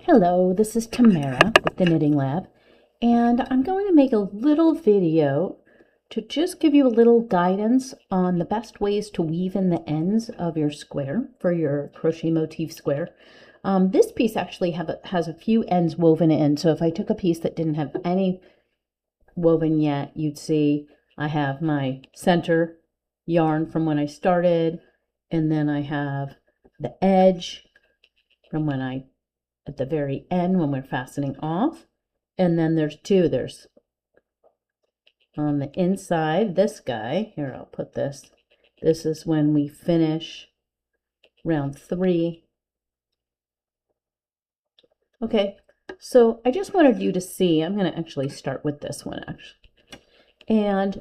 Hello, this is Tamara with the Knitting Lab, and I'm going to make a little video to just give you a little guidance on the best ways to weave in the ends of your square for your crochet motif square. This piece actually has a few ends woven in, so if I took a piece that didn't have any woven yet, you'd see I have my center yarn from when I started, and then I have the edge from when I at the very end when we're fastening off. And then there's there's on the inside, this guy, here I'll put this is when we finish round 3. Okay, so I just wanted you to see, I'm going to actually start with this one and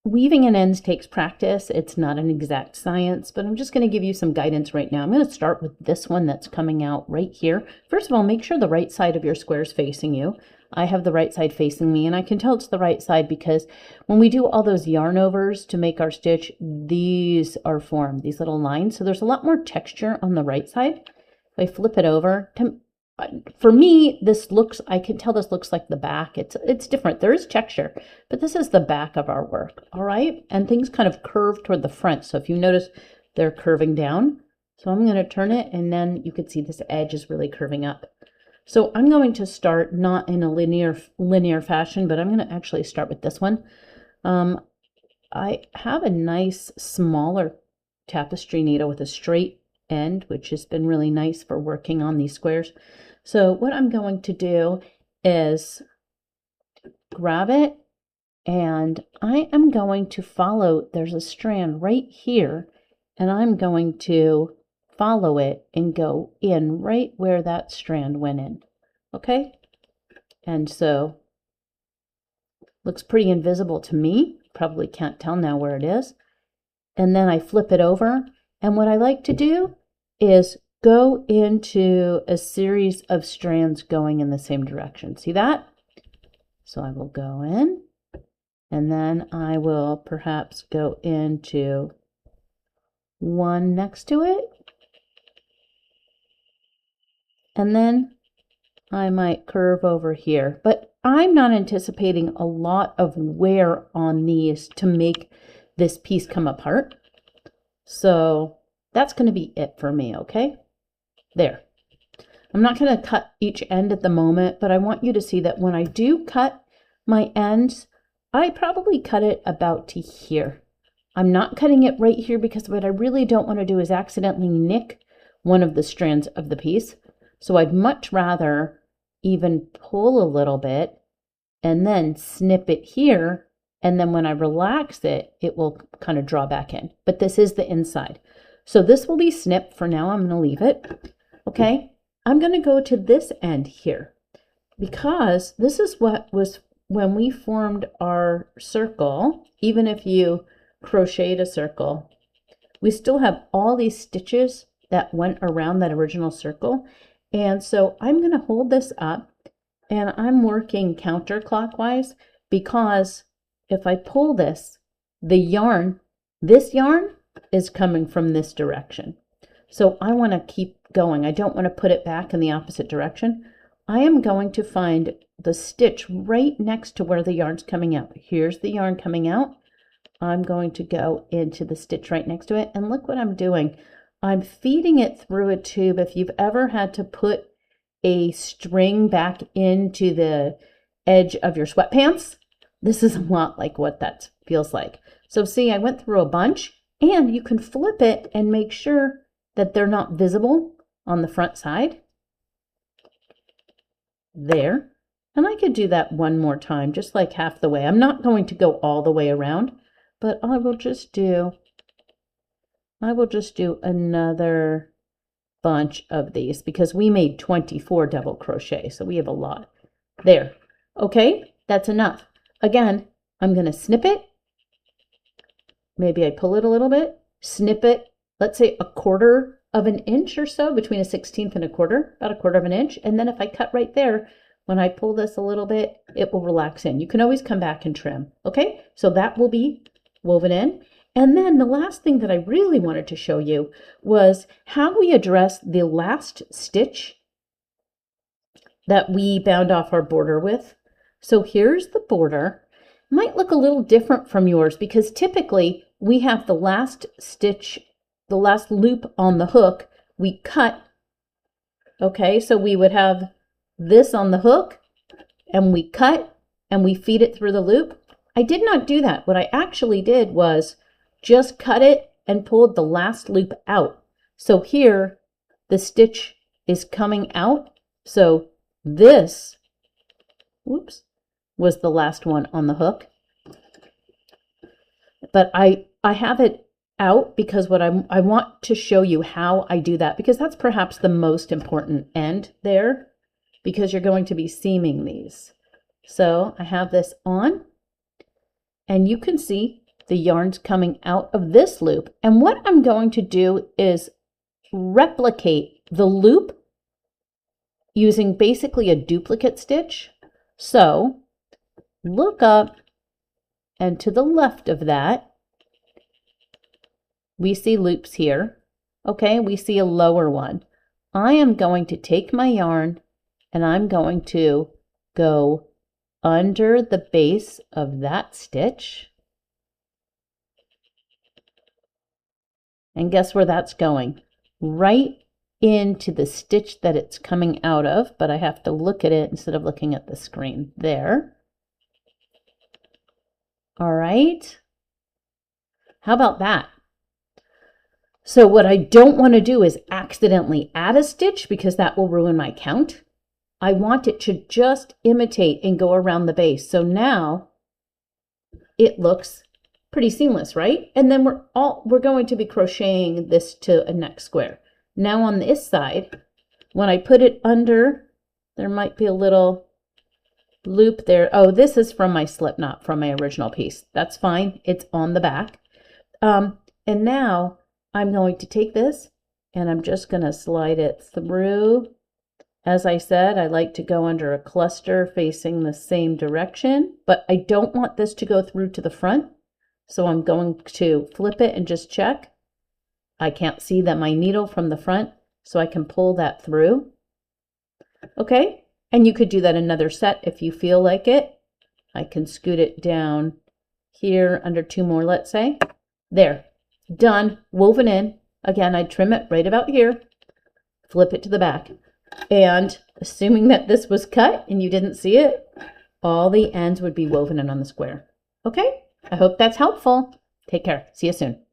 weaving in ends takes practice. It's not an exact science, but I'm just going to give you some guidance right now. I'm going to start with this one that's coming out right here. First of all, make sure the right side of your square is facing you. I have the right side facing me, and I can tell it's the right side because when we do all those yarn overs to make our stitch, these are formed, these little lines. So there's a lot more texture on the right side. If I flip it over, for me, I can tell this looks like the back. It's different. There is texture, but this is the back of our work, all right? And things kind of curve toward the front. So if you notice, they're curving down. So I'm going to turn it, and then you can see this edge is really curving up. So I'm going to start not in a linear fashion, but I'm going to actually start with this one. I have a nice smaller tapestry needle with a straight end, which has been really nice for working on these squares. So what I'm going to do is grab it, and I am going to follow, there's a strand right here, and I'm going to follow it and go in right where that strand went in. Okay? And so looks pretty invisible to me. Probably can't tell now where it is. And then I flip it over, and what I like to do is go into a series of strands going in the same direction. See that? So I will go in, and then I will perhaps go into one next to it, and then I might curve over here. But I'm not anticipating a lot of wear on these to make this piece come apart. So that's going to be it for me, okay? There. I'm not going to cut each end at the moment, but I want you to see that when I do cut my ends, I probably cut it about to here. I'm not cutting it right here because what I really don't want to do is accidentally nick one of the strands of the piece. So I'd much rather even pull a little bit and then snip it here, and then when I relax it, it will kind of draw back in. But this is the inside. So this will be snipped for now. I'm going to leave it. Okay, I'm going to go to this end here because this is what was when we formed our circle. Even if you crocheted a circle, we still have all these stitches that went around that original circle. And so I'm going to hold this up, and I'm working counterclockwise because if I pull this, this yarn is coming from this direction. So I want to keep going. I don't want to put it back in the opposite direction. I am going to find the stitch right next to where the yarn's coming out. Here's the yarn coming out. I'm going to go into the stitch right next to it, and look what I'm doing. I'm feeding it through a tube. If you've ever had to put a string back into the edge of your sweatpants, this is a lot like what that feels like. So see, I went through a bunch, and you can flip it and make sure that they're not visible on the front side. There. And I could do that one more time, just like half the way. I'm not going to go all the way around, but I will just do another bunch of these because we made 24 double crochet, so we have a lot. There. Okay, that's enough. Again, I'm going to snip it. Maybe I pull it a little bit, snip it, let's say a 1/4 of an inch or so, between a 1/16 and a 1/4, about a 1/4 of an inch. And then if I cut right there, when I pull this a little bit, it will relax in. You can always come back and trim. Okay, so that will be woven in. And then the last thing that I really wanted to show you was how we address the last stitch that we bound off our border with. So here's the border. It might look a little different from yours because typically we have the last stitch, the last loop on the hook, we cut. Okay, so we would have this on the hook and we cut and we feed it through the loop. I did not do that. What I actually did was just cut it and pulled the last loop out. So here the stitch is coming out. So this, whoops, was the last one on the hook. But I have it out because I want to show you how I do that, because that's perhaps the most important end there, because you're going to be seaming these. So I have this on, and you can see the yarn's coming out of this loop. And what I'm going to do is replicate the loop using basically a duplicate stitch. So look up, and to the left of that, we see loops here. Okay, we see a lower one. I am going to take my yarn and I'm going to go under the base of that stitch. And guess where that's going? Right into the stitch that it's coming out of, but I have to look at it instead of looking at the screen. There. All right. How about that? So what I don't want to do is accidentally add a stitch, because that will ruin my count. I want it to just imitate and go around the base. So now it looks pretty seamless, right? And then we're going to be crocheting this to a next square. Now on this side, when I put it under, there might be a little loop there. Oh, this is from my slip knot from my original piece. That's fine. It's on the back. And now I'm going to take this and I'm just going to slide it through. As I said, I like to go under a cluster facing the same direction, but I don't want this to go through to the front. So I'm going to flip it and just check. I can't see that my needle from the front, so I can pull that through. Okay, and you could do that another set if you feel like it. I can scoot it down here under 2 more, let's say. There, done, woven in. Again, I trim it right about here, flip it to the back. And assuming that this was cut and you didn't see it, all the ends would be woven in on the square. Okay, I hope that's helpful. Take care. See you soon.